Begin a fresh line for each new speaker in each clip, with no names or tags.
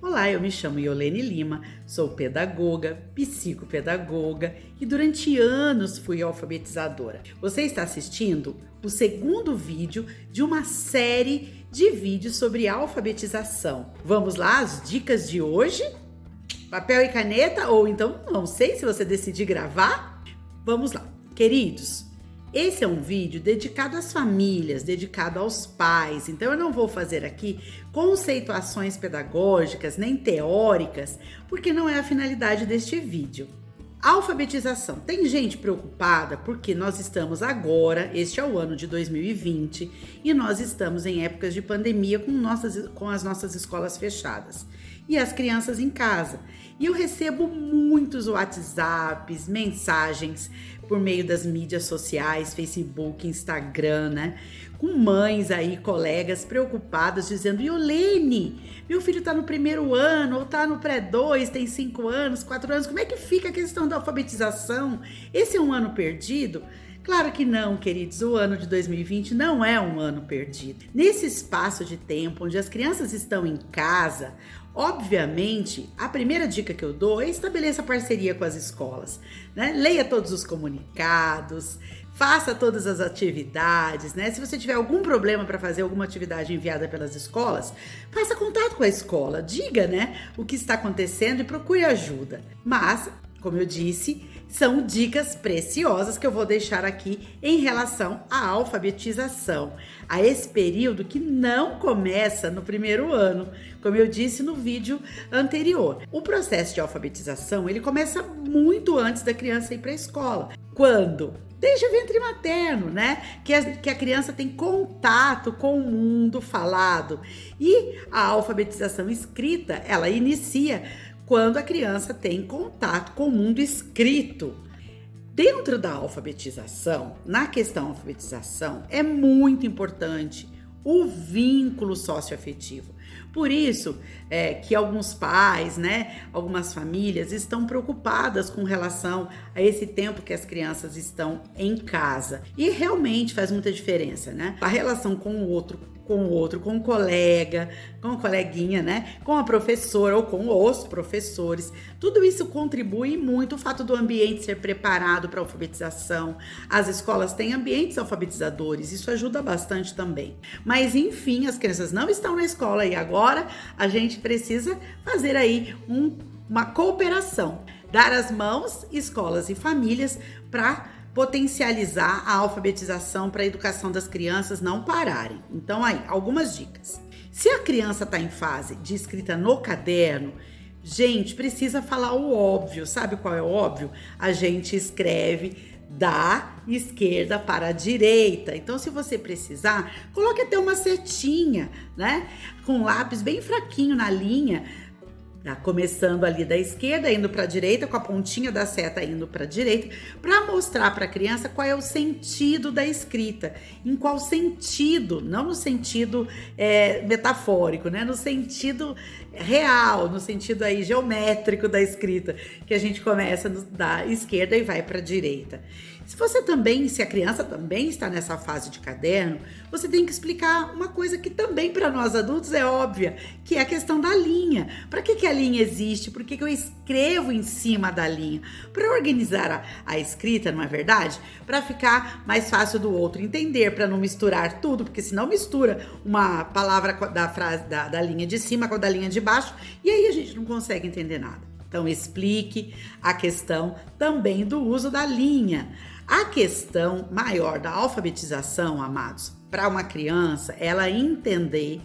Olá, eu me chamo Iolene Lima, sou pedagoga, psicopedagoga e durante anos fui alfabetizadora. Você está assistindo o segundo vídeo de uma série de vídeos sobre alfabetização. Vamos lá, as dicas de hoje? Papel e caneta? Ou então, não sei se você decidir gravar? Vamos lá, queridos. Esse é um vídeo dedicado às famílias, dedicado aos pais, então eu não vou fazer aqui conceituações pedagógicas nem teóricas, porque não é a finalidade deste vídeo. Alfabetização. Tem gente preocupada porque nós estamos agora, este é o ano de 2020, e nós estamos em épocas de pandemia com as nossas escolas fechadas e as crianças em casa. E eu recebo muitos WhatsApps, mensagens por meio das mídias sociais, Facebook, Instagram, né? Com mães aí, colegas preocupadas, dizendo: Iolene, meu filho tá no primeiro ano, ou tá no pré-2, tem 5 anos, 4 anos, como é que fica a questão da alfabetização? Esse é um ano perdido? Claro que não, queridos, o ano de 2020 não é um ano perdido. Nesse espaço de tempo onde as crianças estão em casa, obviamente, a primeira dica que eu dou é estabeleça parceria com as escolas, né? Leia todos os comunicados, faça todas as atividades, né? Se você tiver algum problema para fazer alguma atividade enviada pelas escolas, faça contato com a escola, diga, né, o que está acontecendo e procure ajuda. Mas, como eu disse, são dicas preciosas que eu vou deixar aqui em relação à alfabetização, a esse período que não começa no primeiro ano, como eu disse no vídeo anterior. O processo de alfabetização, ele começa muito antes da criança ir para a escola. Quando? Desde o ventre materno, né? Que a criança tem contato com o mundo falado. E a alfabetização escrita, ela inicia quando a criança tem contato com o mundo escrito. Dentro da alfabetização, na questão alfabetização, é muito importante o vínculo socioafetivo. Por isso que alguns pais, né, algumas famílias estão preocupadas com relação a esse tempo que as crianças estão em casa. E realmente faz muita diferença, né? A relação com o outro, com o colega, com a coleguinha, né? Com a professora ou com os professores. Tudo isso contribui muito, o fato do ambiente ser preparado para a alfabetização. As escolas têm ambientes alfabetizadores, isso ajuda bastante também. Mas enfim, as crianças não estão na escola e agora a gente precisa fazer aí uma cooperação. Dar as mãos, escolas e famílias, para potencializar a alfabetização para a educação das crianças não pararem. Então aí, algumas dicas. Se a criança está em fase de escrita no caderno, gente, precisa falar o óbvio. Sabe qual é o óbvio? A gente escreve da esquerda para a direita. Então, se você precisar, coloque até uma setinha, né? Com lápis bem fraquinho na linha, tá? Começando ali da esquerda, indo para a direita, com a pontinha da seta indo para a direita, para mostrar para a criança qual é o sentido da escrita. Em qual sentido, não no sentido metafórico, né? No sentido real, no sentido aí geométrico da escrita, que a gente começa da esquerda e vai para a direita. Se a criança também está nessa fase de caderno, você tem que explicar uma coisa que também para nós adultos é óbvia, que é a questão da linha. Para que a linha existe? Por que eu escrevo em cima da linha? Para organizar a escrita, não é verdade? Para ficar mais fácil do outro entender, para não misturar tudo, porque senão mistura uma palavra da frase da linha de cima com a da linha de baixo, e aí a gente não consegue entender nada. Então explique a questão também do uso da linha. A questão maior da alfabetização, amados, para uma criança, ela entender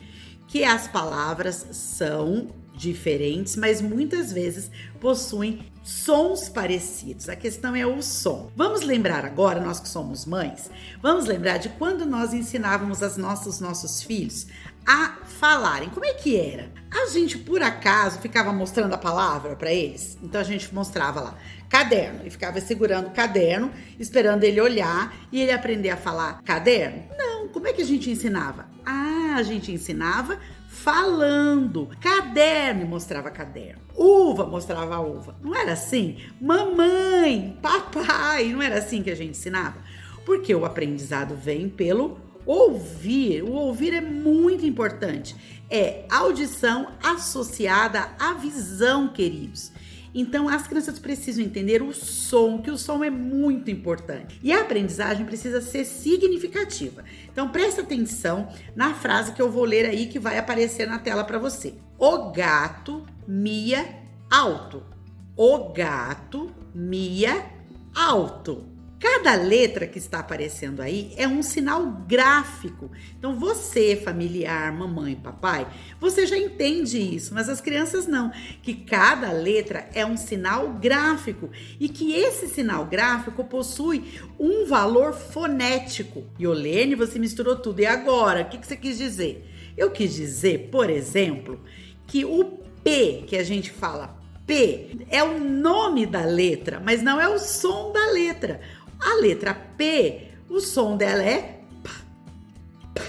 que as palavras são diferentes, mas muitas vezes possuem sons parecidos. A questão é o som. Vamos lembrar agora, nós que somos mães, vamos lembrar de quando nós ensinávamos os nossos filhos a falarem. Como é que era? A gente, por acaso, ficava mostrando a palavra para eles? Então a gente mostrava lá, caderno, e ficava segurando o caderno, esperando ele olhar e ele aprender a falar caderno? Não, como é que a gente ensinava? A gente ensinava falando. Caderno, mostrava caderno. Uva, mostrava uva. Não era assim? Mamãe, papai, não era assim que a gente ensinava? Porque o aprendizado vem pelo Ouvir, o ouvir é muito importante. É audição associada à visão, queridos. Então, as crianças precisam entender o som, que o som é muito importante. E a aprendizagem precisa ser significativa. Então, presta atenção na frase que eu vou ler aí, que vai aparecer na tela para você. O gato mia alto. O gato mia alto. Cada letra que está aparecendo aí é um sinal gráfico. Então você, familiar, mamãe e papai, você já entende isso, mas as crianças não. Que cada letra é um sinal gráfico e que esse sinal gráfico possui um valor fonético. Iolene, você misturou tudo. E agora? O que você quis dizer? Eu quis dizer, por exemplo, que o P, que a gente fala P, é o nome da letra, mas não é o som da letra. A letra P, o som dela é P, P.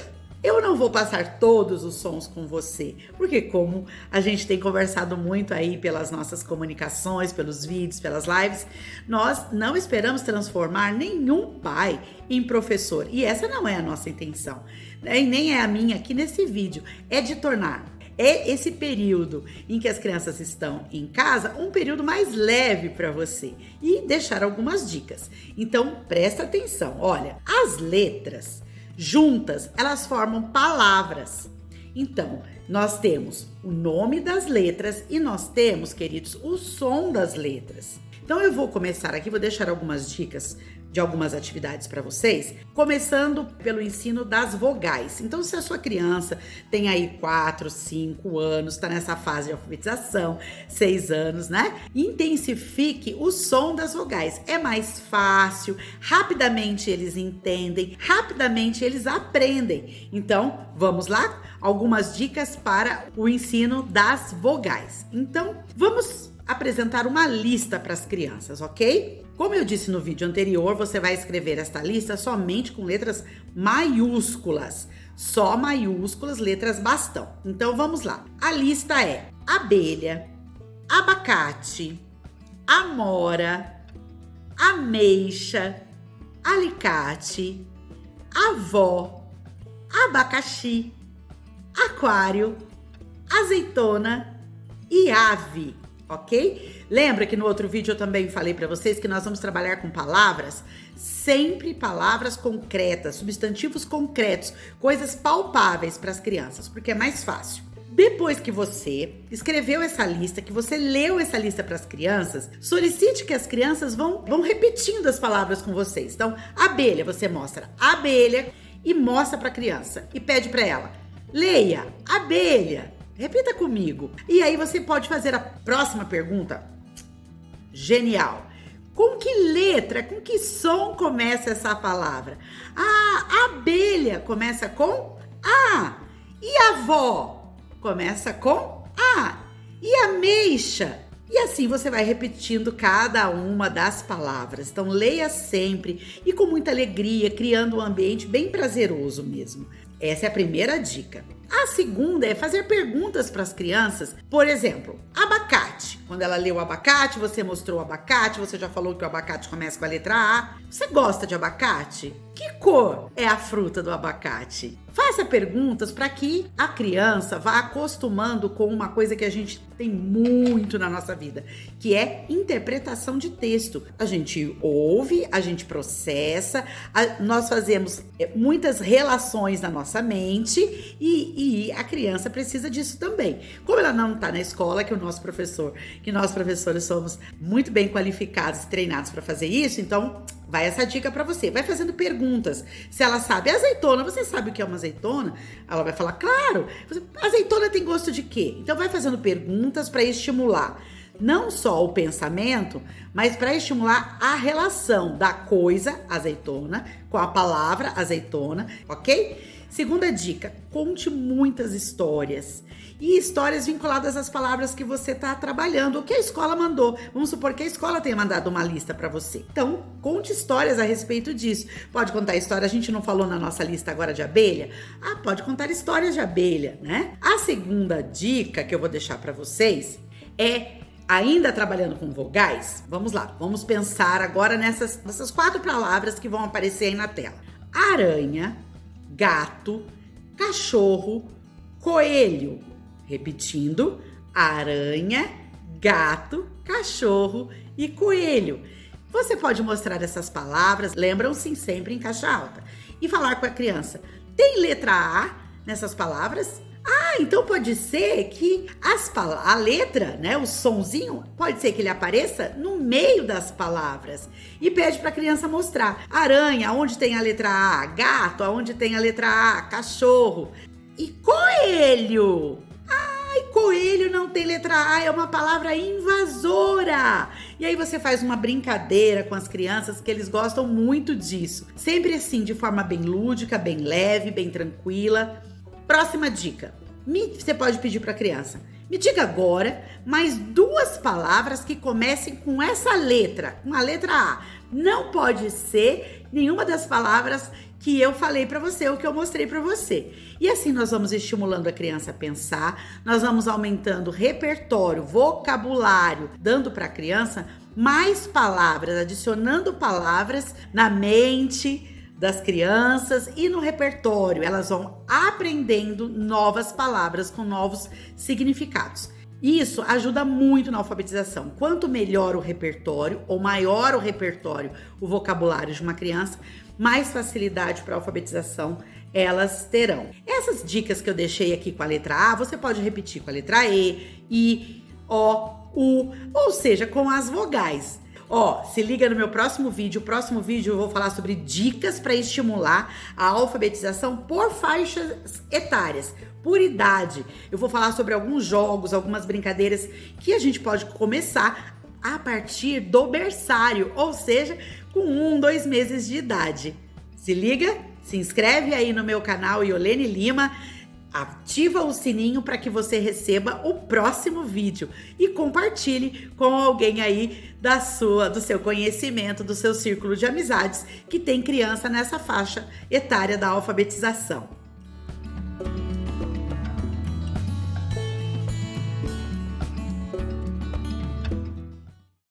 Eu não vou passar todos os sons com você, porque como a gente tem conversado muito aí pelas nossas comunicações, pelos vídeos, pelas lives, nós não esperamos transformar nenhum pai em professor. E essa não é a nossa intenção, né? E nem é a minha aqui nesse vídeo. É de tornar esse período em que as crianças estão em casa um período mais leve para você e deixar algumas dicas. Então, presta atenção. Olha, as letras juntas, elas formam palavras. Então, nós temos o nome das letras e nós temos, queridos, o som das letras. Então, eu vou começar aqui, vou deixar algumas dicas de algumas atividades para vocês, começando pelo ensino das vogais. Então, se a sua criança tem aí 4, 5 anos, está nessa fase de alfabetização, 6 anos, né? Intensifique o som das vogais. É mais fácil, rapidamente eles entendem, rapidamente eles aprendem. Então, vamos lá? Algumas dicas para o ensino das vogais. Então, vamos apresentar uma lista para as crianças, ok? Como eu disse no vídeo anterior, você vai escrever esta lista somente com letras maiúsculas. Só maiúsculas, letras bastão. Então vamos lá. A lista é abelha, abacate, amora, ameixa, alicate, avó, abacaxi, aquário, azeitona e ave. Ok? Lembra que no outro vídeo eu também falei para vocês que nós vamos trabalhar com palavras, sempre palavras concretas, substantivos concretos, coisas palpáveis para as crianças, porque é mais fácil. Depois que você escreveu essa lista, que você leu essa lista para as crianças, solicite que as crianças vão repetindo as palavras com vocês. Então, abelha, você mostra abelha e mostra para a criança e pede para ela, leia, abelha. Repita comigo. E aí você pode fazer a próxima pergunta. Genial. Com que letra, com que som começa essa palavra? A abelha começa com A. E a avó começa com A. E a ameixa? E assim você vai repetindo cada uma das palavras. Então leia sempre e com muita alegria, criando um ambiente bem prazeroso mesmo. Essa é a primeira dica. A segunda é fazer perguntas para as crianças. Por exemplo, abacate. Quando ela leu abacate, você mostrou o abacate, você já falou que o abacate começa com a letra A. Você gosta de abacate? Que cor é a fruta do abacate? Faça perguntas para que a criança vá acostumando com uma coisa que a gente tem muito na nossa vida, que é interpretação de texto. A gente ouve, a gente processa, nós fazemos muitas relações na nossa mente e a criança precisa disso também. Como ela não está na escola, que nós professores somos muito bem qualificados e treinados para fazer isso, então vai essa dica para você. Vai fazendo perguntas. Se ela sabe azeitona, você sabe o que é uma azeitona? Ela vai falar, claro. Azeitona tem gosto de quê? Então vai fazendo perguntas para estimular não só o pensamento, mas para estimular a relação da coisa azeitona com a palavra azeitona, ok? Segunda dica, conte muitas histórias. E histórias vinculadas às palavras que você está trabalhando, o que a escola mandou. Vamos supor que a escola tenha mandado uma lista para você. Então, conte histórias a respeito disso. Pode contar história, a gente não falou na nossa lista agora de abelha? Pode contar histórias de abelha, né? A segunda dica que eu vou deixar para vocês é, ainda trabalhando com vogais, vamos lá, vamos pensar agora nessas 4 palavras que vão aparecer aí na tela. Aranha, gato, cachorro, coelho. Repetindo, aranha, gato, cachorro e coelho. Você pode mostrar essas palavras, lembram-se sempre em caixa alta, e falar com a criança: tem letra A nessas palavras? Ah, então pode ser que a letra, né, o sonzinho, pode ser que ele apareça no meio das palavras. E pede para a criança mostrar. Aranha, onde tem a letra A? Gato, onde tem a letra A? Cachorro. E coelho? Ai, coelho não tem letra A, é uma palavra invasora. E aí você faz uma brincadeira com as crianças, que eles gostam muito disso. Sempre assim, de forma bem lúdica, bem leve, bem tranquila. Próxima dica. Você pode pedir para a criança: me diga agora mais 2 palavras que comecem com essa letra, com a letra A. Não pode ser nenhuma das palavras que eu falei para você ou que eu mostrei para você. E assim nós vamos estimulando a criança a pensar, nós vamos aumentando o repertório, vocabulário, dando para a criança mais palavras, adicionando palavras na mente das crianças e no repertório. Elas vão aprendendo novas palavras com novos significados. Isso ajuda muito na alfabetização. Quanto melhor o repertório, ou maior o repertório, o vocabulário de uma criança, mais facilidade para a alfabetização elas terão. Essas dicas que eu deixei aqui com a letra A, você pode repetir com a letra E, I, O, U, ou seja, com as vogais. Se liga no meu próximo vídeo. O próximo vídeo eu vou falar sobre dicas para estimular a alfabetização por faixas etárias, por idade. Eu vou falar sobre alguns jogos, algumas brincadeiras que a gente pode começar a partir do berçário, ou seja, com 1, 2 meses de idade. Se liga, se inscreve aí no meu canal Iolene Lima, ativa o sininho para que você receba o próximo vídeo e compartilhe com alguém aí do seu conhecimento, do seu círculo de amizades que tem criança nessa faixa etária da alfabetização.